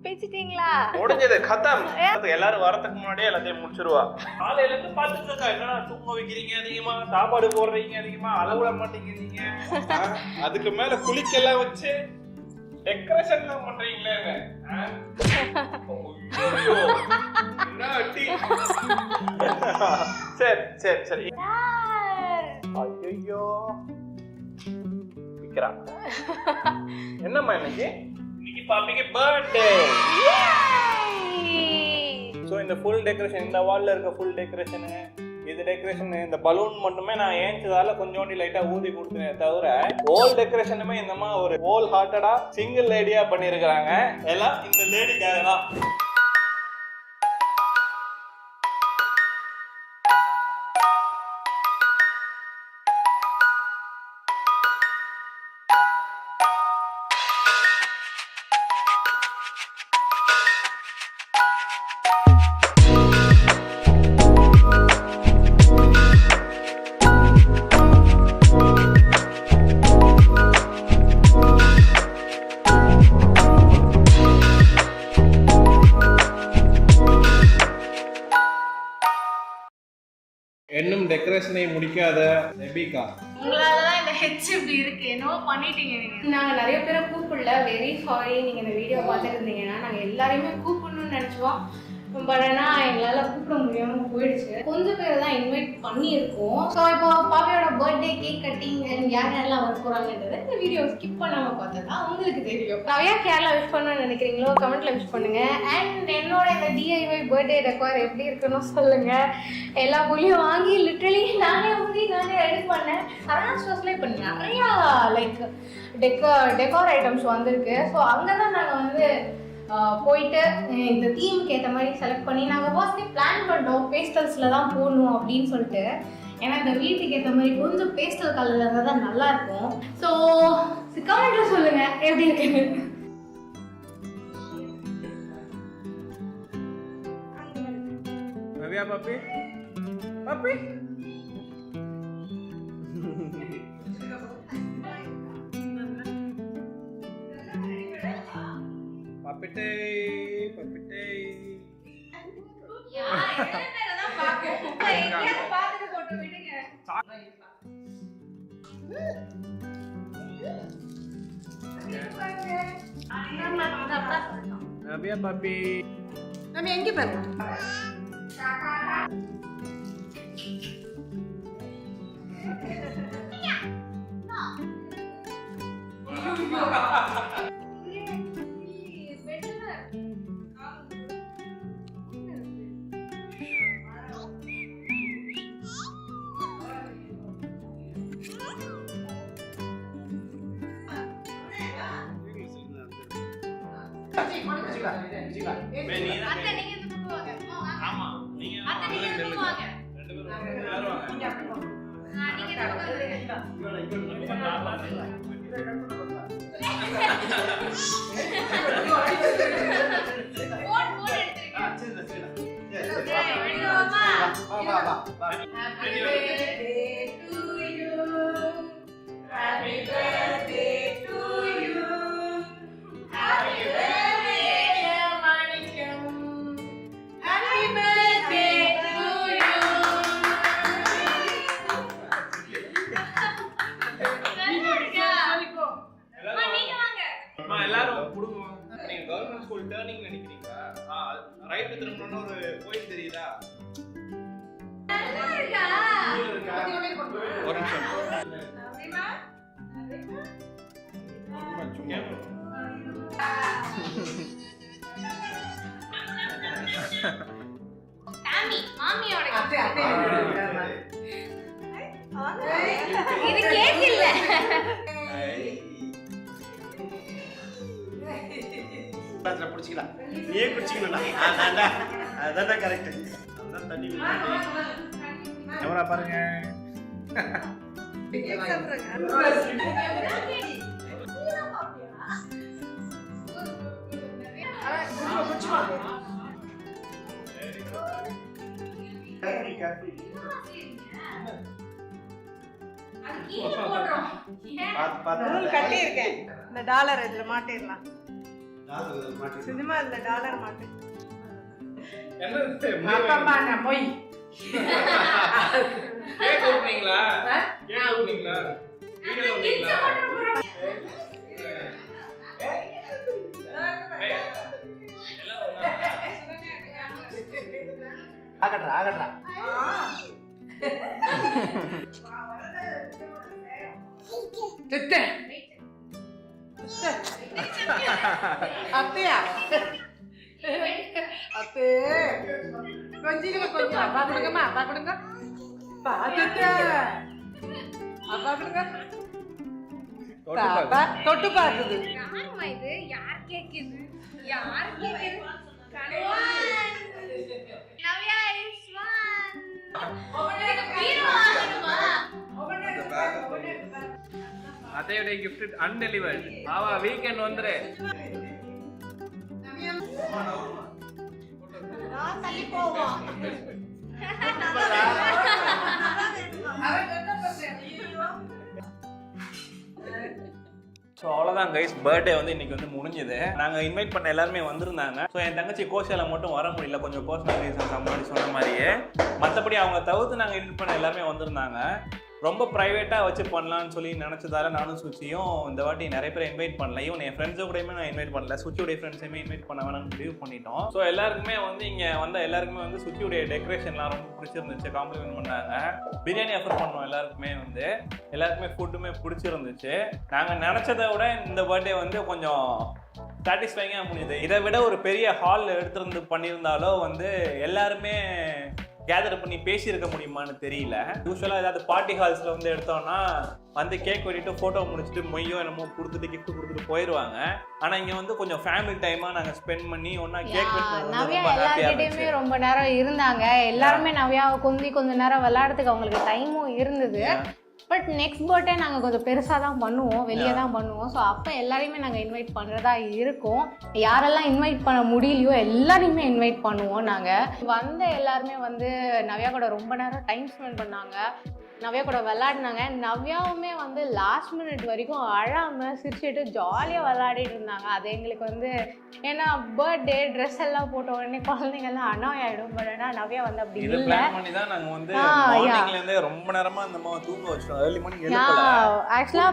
பேசிட்டீங்களா? முடிஞ்சது கதம். எல்லாரும் வரதுக்கு முன்னாடியே எல்லாத்தையும் முடிச்சிருவா. காலையில இருந்து பாத்துட்டு இருக்கா, என்னடா தூங்க வைக்கிறீங்க அதிகமா, சாப்பாடு போடுறீங்க அதிகமா, அளவுல மாட்டேங்கிறீங்க, அதுக்கு மேல குளிக்கெல்லாம் வச்சு டெக்கரேஷன் எல்லாம் பண்றீங்களே. சரி சரி சரி. ஐயோ விக்ரா, என்னம்மா இன்னைக்கு பாப்பிக்கு பர்த்டே. சோ இந்த ஃபுல் டெக்கரேஷன், இந்த வால்ல இருக்க ஃபுல் டெக்கரேஷன், இது டெக்கரேஷன், இந்த பலூன் மட்டுமே நான் ஏஞ்சதால கொஞ்சோண்டி லைட்டா ஊதி கொடுத்தேன் தவிர ஹோல் டெக்கரேஷனுமே இந்த மாதிரி ஒரு ஹோல் ஹார்ட்டடா சிங்கிள் லேடியா பண்ணிருக்காங்க. எல்லாம் இந்த லேடிக்காக தான். இன்னும் டெக்கரேஷனை முடிக்காத ரெபிகா, உங்களால தான் இந்த ஹெச் இப்படி இருக்கு. என்னவோ பண்ணிட்டீங்க நீங்க. நாங்க நிறைய பேரை கூப்பிடல, வெரி சாரி. நீங்க இந்த வீடியோ பார்த்துட்டு இருந்தீங்கன்னா நாங்க எல்லாரையுமே கூப்பிடணும்னு நினைச்சோம். பட் ஆனால் எங்களால் கூப்பிட முடியாமல் போயிடுச்சு. கொஞ்சம் பேர் தான் இன்வைட் பண்ணியிருக்கோம். ஸோ இப்போ பாப்பியோட பர்த்டே கேக் கட்டிங் யார் யாரெல்லாம் வர போகிறாங்கன்றது இந்த வீடியோ ஸ்கிப் பண்ணாமல் பார்த்தா தான் உங்களுக்கு தெரியும். நிறையா கேரளா விஷ் பண்ணணும்னு நினைக்கிறீங்களோ கமெண்ட்ல விஷ் பண்ணுங்க. அண்ட் என்னோட இந்த டிஐஒய் பர்த்டே டெக்கோர் எப்படி இருக்குன்னு சொல்லுங்க. எல்லா புள்ளியும் வாங்கி லிட்டரலி நானே ரெடி பண்ணேன். சரணா ஸ்டோர்ஸ்ல இப்போ நிறையா லைக் டெக்கோர் ஐட்டம்ஸ் வந்திருக்கு. ஸோ அங்கே தான் நாங்கள் வந்து போயிட்டு இந்த தீமுக்கு ஏற்ற மாதிரி செலக்ட் பண்ணி நாங்கள் ஃபர்ஸ்ட்லி பிளான் பண்ணோம் பேஸ்டல்ஸில் தான் போடணும் அப்படின்னு சொல்லிட்டு. ஏன்னா இந்த வீட்டுக்கு ஏற்ற மாதிரி கொஞ்சம் பேஸ்டல் கலரில் இருந்தால் தான் நல்லாயிருக்கும். ஸோ கமெண்ட்ல சொல்லுங்க எப்படி இருக்குன்னு. ரவியா பாப்பி பாப்பி பப்பிட்டே பப்பிட்டே ரவியா பாப்பி நம்ம எங்க பாருங்க. எல்லாரும் குடும்பம். நீங்க கவர்மெண்ட் ஸ்கூல் டர்னிங் நினைக்கிறீங்களா? ரைட் திரும்பணும்னு ஒரு கோயில் தெரியுதா? ஒரு இது கேக் இல்ல. புடிச்சிக்கலாம், நீயே குடிச்சிக்கலாம். அதான் கரெக்ட். அதான் தண்ணி கேமரா பாருங்க. கட்டி இருக்கேன். இந்த டாலர் இதுல மாட்டிடலாம். சினிமா இல்ல டாலர் மாட்டேன் என்ன அப்பா நான் போய் கேக் ஓபனிங்களா கேக் ஓபனிங்களா வீடியோ ஓபனிங்களா ஆகட்றா அத்தையா அத்தே கொஞ்சம் அப்பா கொடுங்கம்மா அப்பா கொடுங்க பாத்துட்டா அப்பா கொடுங்க பாப்பா தொட்டு பாக்குது யாருமா இது? யார் கேக்குது? யார் கேக்குது? Navya is one. அதையோட gift undelivered Aava weekend வந்துரு நான் தள்ளி போவோம். ஸோ அவ்வளோதான் கைஸ், பர்த்டே வந்து இன்னைக்கு வந்து முடிஞ்சுது. நாங்கள் இன்வைட் பண்ண எல்லாருமே வந்திருந்தாங்க. ஸோ என் தங்கச்சி கோஷால மட்டும் வர முடியல, கொஞ்சம் பர்சனல் ரீசன்ஸ் முன்னாடி சொன்ன மாதிரியே. மற்றபடி அவங்க தவிர்த்து நாங்கள் இன்வைட் பண்ண எல்லாருமே வந்திருந்தாங்க. ரொம்ப ப்ரைவேட்டாக வச்சு பண்ணலான்னு சொல்லி நினச்சதால நானும் சுச்சியும் இந்த வாட்டி நிறைய பேர் இன்வைட் பண்ணல. ஈவன் என் ஃப்ரெண்ட்ஸை கூடயுமே நான் இன்வைட் பண்ணல, சுச்சியுடைய ஃப்ரெண்ட்ஸையுமே இன்வைட் பண்ண வேணாம்னு முடிவு பண்ணிட்டோம். ஸோ எல்லாருக்குமே வந்து இங்கே வந்த எல்லாருக்குமே வந்து சுச்சியுடைய டெக்கரேஷன்லாம் ரொம்ப பிடிச்சிருந்துச்சு, காம்ப்ளிமெண்ட் பண்ணாங்க. பிரியாணி ஆஃபர் பண்ணோம் எல்லாருக்குமே வந்து, எல்லாருக்குமே ஃபுட்டுமே பிடிச்சிருந்துச்சு. நாங்கள் நினச்சதை விட இந்த பர்த்டே வந்து கொஞ்சம் சாட்டிஸ்ஃபைங்காக முடியுது. இதை விட ஒரு பெரிய ஹால் எடுத்துருந்து பண்ணியிருந்தாலோ வந்து எல்லாருமே கேதர் பண்ணி பேசியிருக்க முடியுமான்னு தெரியல. யூஸ்வலாக ஏதாவது பார்ட்டி ஹால்ஸில் வந்து எடுத்தோம்னா வந்து கேக் வெட்டிட்டு ஃபோட்டோ முடிச்சுட்டு மொய்யோ என்னமோ கொடுத்துட்டு கிஃப்ட் கொடுத்துட்டு போயிடுவாங்க. ஆனால் இங்கே வந்து கொஞ்சம் ஃபேமிலி டைமாக நாங்கள் ஸ்பெண்ட் பண்ணி ஒன்றா கேக் நவ்யா எல்லார்கிட்டயுமே ரொம்ப நேரம் இருந்தாங்க. எல்லாருமே நவ்யாவை கொஞ்ச நேரம் விளையாடுறதுக்கு அவங்களுக்கு டைமும் இருந்தது. பட் நெக்ஸ்ட் பர்த்டே நாங்கள் கொஞ்சம் பெருசாக தான் பண்ணுவோம், வெளியே தான் பண்ணுவோம். ஸோ அப்போ எல்லாரையுமே நாங்கள் இன்வைட் பண்ணுறதா இருக்கும். யாரெல்லாம் இன்வைட் பண்ண முடியலையோ எல்லாரையுமே இன்வைட் பண்ணுவோம். நாங்கள் வந்த எல்லாருமே வந்து நவ்யா கூட ரொம்ப நேரம் டைம் ஸ்பெண்ட் பண்ணாங்க, நவ்யா கூட விளையாடினாங்க. நவ்யாவுமே வந்து லாஸ்ட் மினிட் வரைக்கும் அழாமல் சிரிச்சுட்டு ஜாலியாக விளையாடிட்டு இருந்தாங்க. அது எங்களுக்கு வந்து ஏன்னா பர்த்டே ட்ரெஸ் எல்லாம் போட்ட உடனே குழந்தைங்கள்லாம் அனாய் ஆகிடும். பட் ஆனால் நவ்யா வந்து அப்படி இல்லை. ரொம்ப நேரமா நம்ம தூங்க வச்சோம். ஆக்சுவலாக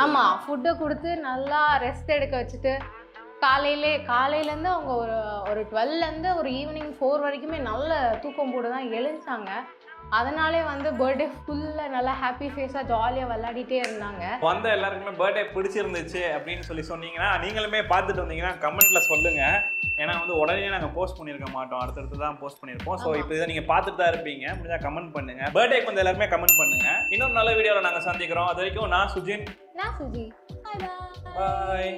ஆமாம், ஃபுட்டை கொடுத்து நல்லா ரெஸ்ட் எடுக்க வச்சுட்டு காலையிலேருந்து அவங்க ஒரு 12லேருந்து ஒரு ஈவினிங் 4 வரைக்குமே நல்ல தூக்கம் போட்டு தான் எழுந்தாங்க. அதனாலே வந்து பர்த்டே ஃபுல்லாக நல்லா ஹாப்பி ஃபேஸாக ஜாலியாக விளையாடிட்டே இருந்தாங்க. வந்த எல்லாருக்குமே பர்த்டே பிடிச்சிருந்துச்சு அப்படின்னு சொன்னீங்கன்னா நீங்களுமே பார்த்துட்டு வந்தீங்கன்னா கமெண்ட்டில் சொல்லுங்கள். ஏன்னா வந்து உடனே நாங்கள் போஸ்ட் பண்ணியிருக்க மாட்டோம், அடுத்தடுத்து தான் போஸ்ட் பண்ணியிருப்போம். ஸோ இப்போ இதை நீங்கள் பார்த்துட்டு தான் இருப்பீங்க, முடிஞ்சால் கமெண்ட் பண்ணுங்கள். பர்த்டேக்கு வந்து எல்லாருமே கமெண்ட் பண்ணுங்கள். இன்னொரு நல்ல வீடியோவில் நாங்கள் சந்திக்கிறோம். அது வரைக்கும் நான் சுஜின், நான் சுஜி. பாய்.